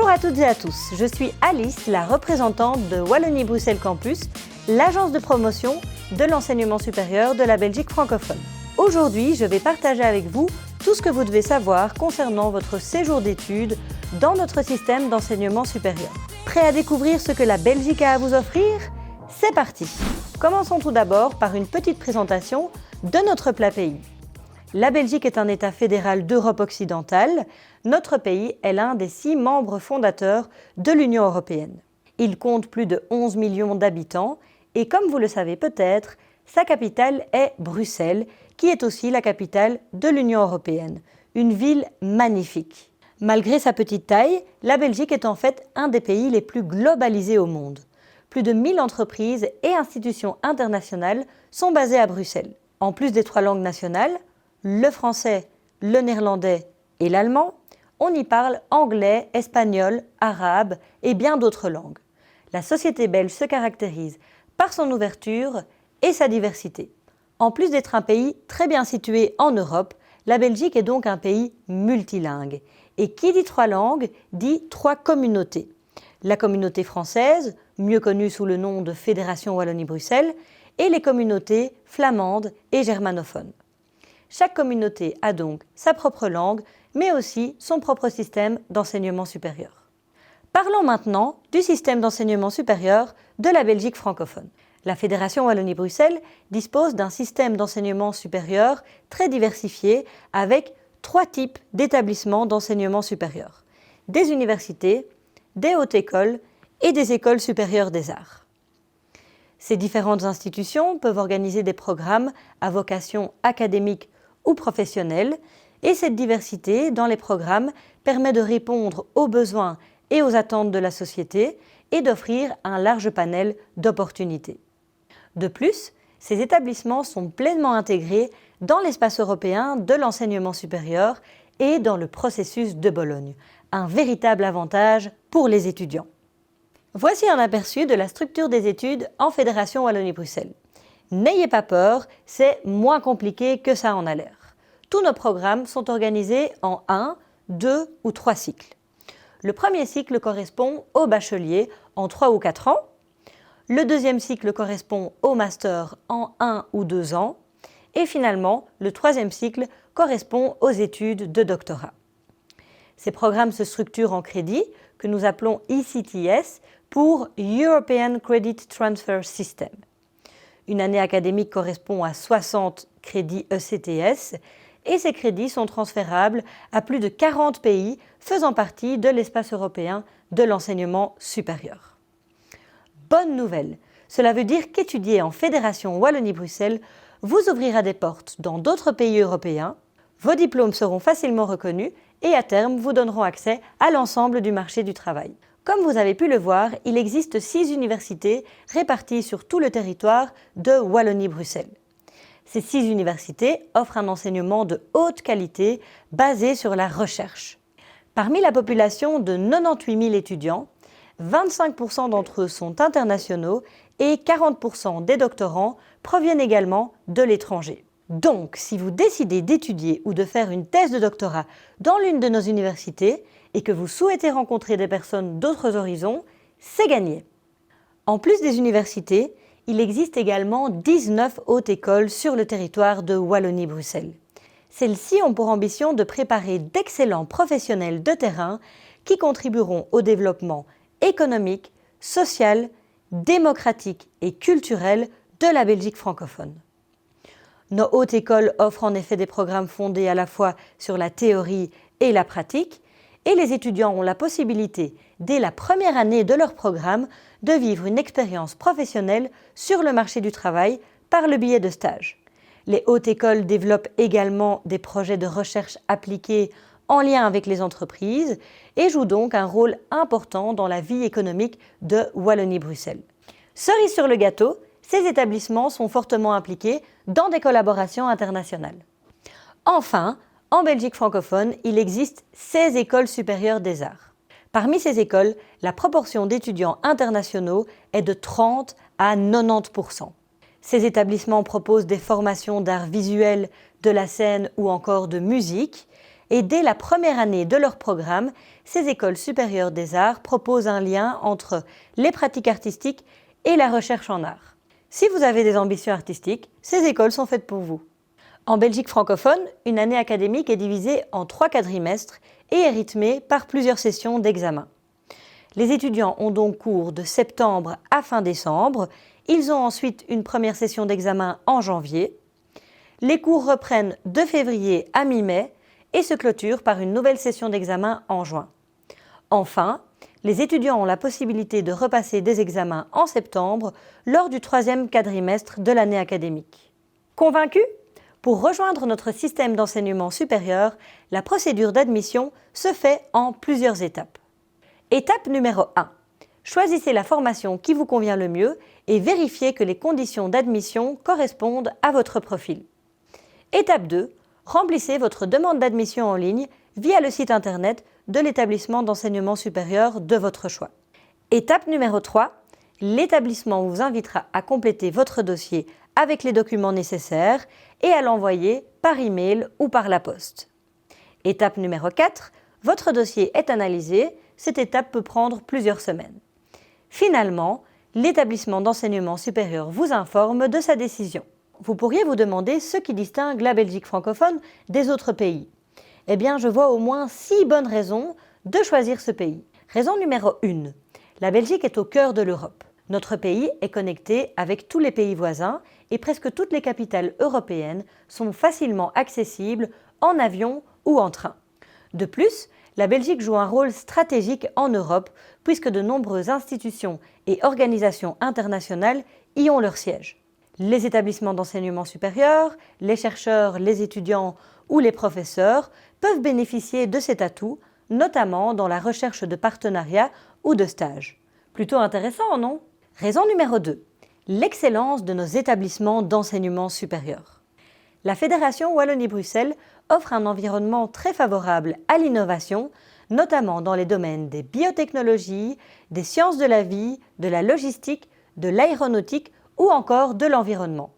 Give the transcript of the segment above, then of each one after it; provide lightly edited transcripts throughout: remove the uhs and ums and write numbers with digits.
Bonjour à toutes et à tous, je suis Alice, la représentante de Wallonie-Bruxelles Campus, l'agence de promotion de l'enseignement supérieur de la Belgique francophone. Aujourd'hui, je vais partager avec vous tout ce que vous devez savoir concernant votre séjour d'études dans notre système d'enseignement supérieur. Prêt à découvrir ce que la Belgique a à vous offrir? C'est parti! Commençons tout d'abord par une petite présentation de notre plat pays. La Belgique est un État fédéral d'Europe occidentale. Notre pays est l'un des 6 membres fondateurs de l'Union européenne. Il compte plus de 11 millions d'habitants et comme vous le savez peut-être, sa capitale est Bruxelles, qui est aussi la capitale de l'Union européenne. Une ville magnifique. Malgré sa petite taille, la Belgique est en fait un des pays les plus globalisés au monde. Plus de 1000 entreprises et institutions internationales sont basées à Bruxelles. En plus des 3 langues nationales, le français, le néerlandais et l'allemand, on y parle anglais, espagnol, arabe et bien d'autres langues. La société belge se caractérise par son ouverture et sa diversité. En plus d'être un pays très bien situé en Europe, la Belgique est donc un pays multilingue. Et qui dit 3 langues, dit 3 communautés. La communauté française, mieux connue sous le nom de Fédération Wallonie-Bruxelles, et les communautés flamandes et germanophones. Chaque communauté a donc sa propre langue, mais aussi son propre système d'enseignement supérieur. Parlons maintenant du système d'enseignement supérieur de la Belgique francophone. La Fédération Wallonie-Bruxelles dispose d'un système d'enseignement supérieur très diversifié avec 3 types d'établissements d'enseignement supérieur. Des universités, des hautes écoles et des écoles supérieures des arts. Ces différentes institutions peuvent organiser des programmes à vocation académique ou professionnelle, et cette diversité dans les programmes permet de répondre aux besoins et aux attentes de la société et d'offrir un large panel d'opportunités. De plus, ces établissements sont pleinement intégrés dans l'espace européen de l'enseignement supérieur et dans le processus de Bologne, un véritable avantage pour les étudiants. Voici un aperçu de la structure des études en Fédération Wallonie-Bruxelles. N'ayez pas peur, c'est moins compliqué que ça en a l'air. Tous nos programmes sont organisés en 1, 2 ou 3 cycles. Le premier cycle correspond au bachelier en 3 ou 4 ans. Le deuxième cycle correspond au master en 1 ou 2 ans. Et finalement, le troisième cycle correspond aux études de doctorat. Ces programmes se structurent en crédits que nous appelons ECTS pour European Credit Transfer System. Une année académique correspond à 60 crédits ECTS et ces crédits sont transférables à plus de 40 pays faisant partie de l'espace européen de l'enseignement supérieur. Bonne nouvelle, cela veut dire qu'étudier en Fédération Wallonie-Bruxelles vous ouvrira des portes dans d'autres pays européens, vos diplômes seront facilement reconnus et à terme vous donneront accès à l'ensemble du marché du travail. Comme vous avez pu le voir, il existe 6 universités réparties sur tout le territoire de Wallonie-Bruxelles. Ces 6 universités offrent un enseignement de haute qualité basé sur la recherche. Parmi la population de 98 000 étudiants, 25% d'entre eux sont internationaux et 40% des doctorants proviennent également de l'étranger. Donc, si vous décidez d'étudier ou de faire une thèse de doctorat dans l'une de nos universités et que vous souhaitez rencontrer des personnes d'autres horizons, c'est gagné. En plus des universités, il existe également 19 hautes écoles sur le territoire de Wallonie-Bruxelles. Celles-ci ont pour ambition de préparer d'excellents professionnels de terrain qui contribueront au développement économique, social, démocratique et culturel de la Belgique francophone. Nos hautes écoles offrent en effet des programmes fondés à la fois sur la théorie et la pratique, et les étudiants ont la possibilité, dès la première année de leur programme, de vivre une expérience professionnelle sur le marché du travail par le biais de stages. Les hautes écoles développent également des projets de recherche appliqués en lien avec les entreprises et jouent donc un rôle important dans la vie économique de Wallonie-Bruxelles. Cerise sur le gâteau, ces établissements sont fortement impliqués dans des collaborations internationales. Enfin, en Belgique francophone, il existe 16 écoles supérieures des arts. Parmi ces écoles, la proportion d'étudiants internationaux est de 30 à 90%. Ces établissements proposent des formations d'art visuel, de la scène ou encore de musique. et dès la première année de leur programme, ces écoles supérieures des arts proposent un lien entre les pratiques artistiques et la recherche en art. Si vous avez des ambitions artistiques, ces écoles sont faites pour vous. En Belgique francophone, une année académique est divisée en 3 quadrimestres et est rythmée par plusieurs sessions d'examen. Les étudiants ont donc cours de septembre à fin décembre. Ils ont ensuite une première session d'examen en janvier. Les cours reprennent de février à mi-mai et se clôturent par une nouvelle session d'examen en juin. Enfin, les étudiants ont la possibilité de repasser des examens en septembre lors du 3e quadrimestre de l'année académique. Convaincus ? Pour rejoindre notre système d'enseignement supérieur, la procédure d'admission se fait en plusieurs étapes. Étape numéro 1. Choisissez la formation qui vous convient le mieux et vérifiez que les conditions d'admission correspondent à votre profil. Étape 2. Remplissez votre demande d'admission en ligne via le site internet de l'établissement d'enseignement supérieur de votre choix. Étape numéro 3. L'établissement vous invitera à compléter votre dossier avec les documents nécessaires et à l'envoyer par email ou par la poste. Étape numéro 4. Votre dossier est analysé. Cette étape peut prendre plusieurs semaines. Finalement, l'établissement d'enseignement supérieur vous informe de sa décision. Vous pourriez vous demander ce qui distingue la Belgique francophone des autres pays. Eh bien, je vois au moins 6 bonnes raisons de choisir ce pays. Raison numéro 1. La Belgique est au cœur de l'Europe. Notre pays est connecté avec tous les pays voisins et presque toutes les capitales européennes sont facilement accessibles en avion ou en train. De plus, la Belgique joue un rôle stratégique en Europe puisque de nombreuses institutions et organisations internationales y ont leur siège. Les établissements d'enseignement supérieur, les chercheurs, les étudiants ou les professeurs peuvent bénéficier de cet atout, notamment dans la recherche de partenariats ou de stages. Plutôt intéressant, non ? Raison numéro 2. L'excellence de nos établissements d'enseignement supérieur. La Fédération Wallonie-Bruxelles offre un environnement très favorable à l'innovation, notamment dans les domaines des biotechnologies, des sciences de la vie, de la logistique, de l'aéronautique ou encore de l'environnement.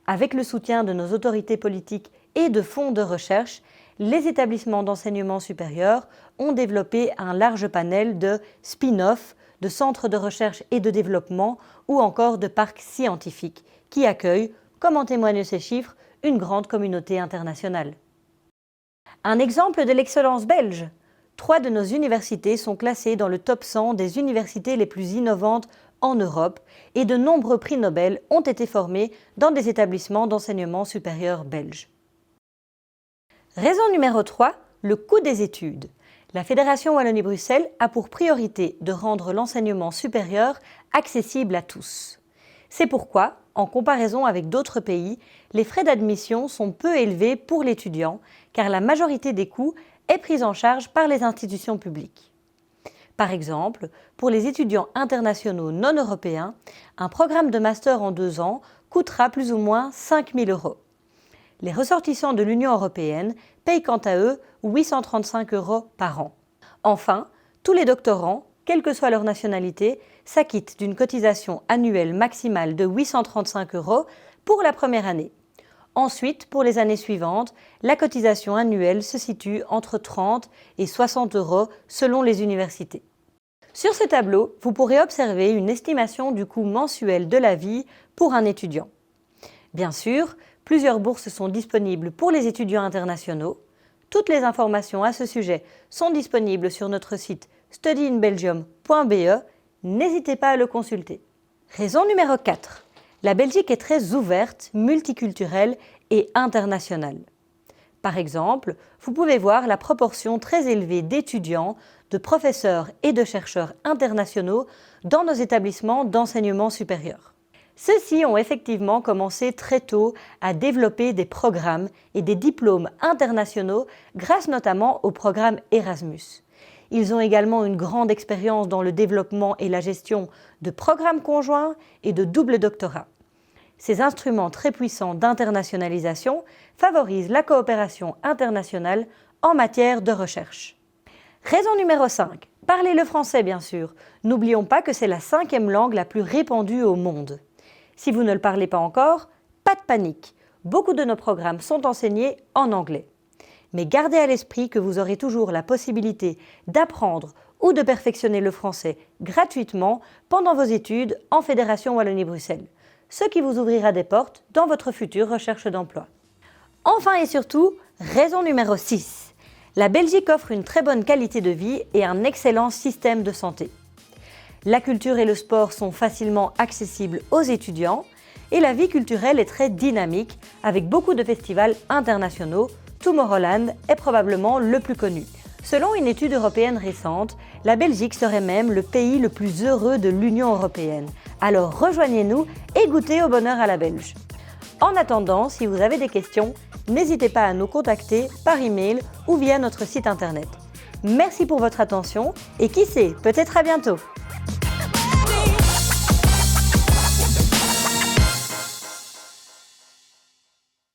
Avec le soutien de nos autorités politiques et de fonds de recherche, les établissements d'enseignement supérieur ont développé un large panel de spin-off, de centres de recherche et de développement ou encore de parcs scientifiques qui accueillent, comme en témoignent ces chiffres, une grande communauté internationale. Un exemple de l'excellence belge. 3 de nos universités sont classées dans le top 100 des universités les plus innovantes en Europe et de nombreux prix Nobel ont été formés dans des établissements d'enseignement supérieur belges. Raison numéro 3, le coût des études. La Fédération Wallonie-Bruxelles a pour priorité de rendre l'enseignement supérieur accessible à tous. C'est pourquoi, en comparaison avec d'autres pays, les frais d'admission sont peu élevés pour l'étudiant, car la majorité des coûts est prise en charge par les institutions publiques. Par exemple, pour les étudiants internationaux non européens, un programme de master en 2 ans coûtera plus ou moins 5 000 €. Les ressortissants de l'Union européenne payent quant à eux 835 € par an. Enfin, tous les doctorants, quelle que soit leur nationalité, s'acquittent d'une cotisation annuelle maximale de 835 € pour la première année. Ensuite, pour les années suivantes, la cotisation annuelle se situe entre 30 et 60 € selon les universités. Sur ce tableau, vous pourrez observer une estimation du coût mensuel de la vie pour un étudiant. Bien sûr, plusieurs bourses sont disponibles pour les étudiants internationaux. Toutes les informations à ce sujet sont disponibles sur notre site studyinbelgium.be. N'hésitez pas à le consulter. Raison numéro 4. La Belgique est très ouverte, multiculturelle et internationale. Par exemple, vous pouvez voir la proportion très élevée d'étudiants, de professeurs et de chercheurs internationaux dans nos établissements d'enseignement supérieur. Ceux-ci ont effectivement commencé très tôt à développer des programmes et des diplômes internationaux grâce notamment au programme Erasmus. Ils ont également une grande expérience dans le développement et la gestion de programmes conjoints et de double doctorat. Ces instruments très puissants d'internationalisation favorisent la coopération internationale en matière de recherche. Raison numéro 5. Parlez le français bien sûr. N'oublions pas que c'est la 5e langue la plus répandue au monde. Si vous ne le parlez pas encore, pas de panique. Beaucoup de nos programmes sont enseignés en anglais. Mais gardez à l'esprit que vous aurez toujours la possibilité d'apprendre ou de perfectionner le français gratuitement pendant vos études en Fédération Wallonie-Bruxelles, ce qui vous ouvrira des portes dans votre future recherche d'emploi. Enfin et surtout, raison numéro 6. La Belgique offre une très bonne qualité de vie et un excellent système de santé. La culture et le sport sont facilement accessibles aux étudiants et la vie culturelle est très dynamique avec beaucoup de festivals internationaux. Tomorrowland est probablement le plus connu. Selon une étude européenne récente, la Belgique serait même le pays le plus heureux de l'Union européenne. Alors rejoignez-nous et goûtez au bonheur à la belge. En attendant, si vous avez des questions, n'hésitez pas à nous contacter par email ou via notre site internet. Merci pour votre attention et qui sait, peut-être à bientôt!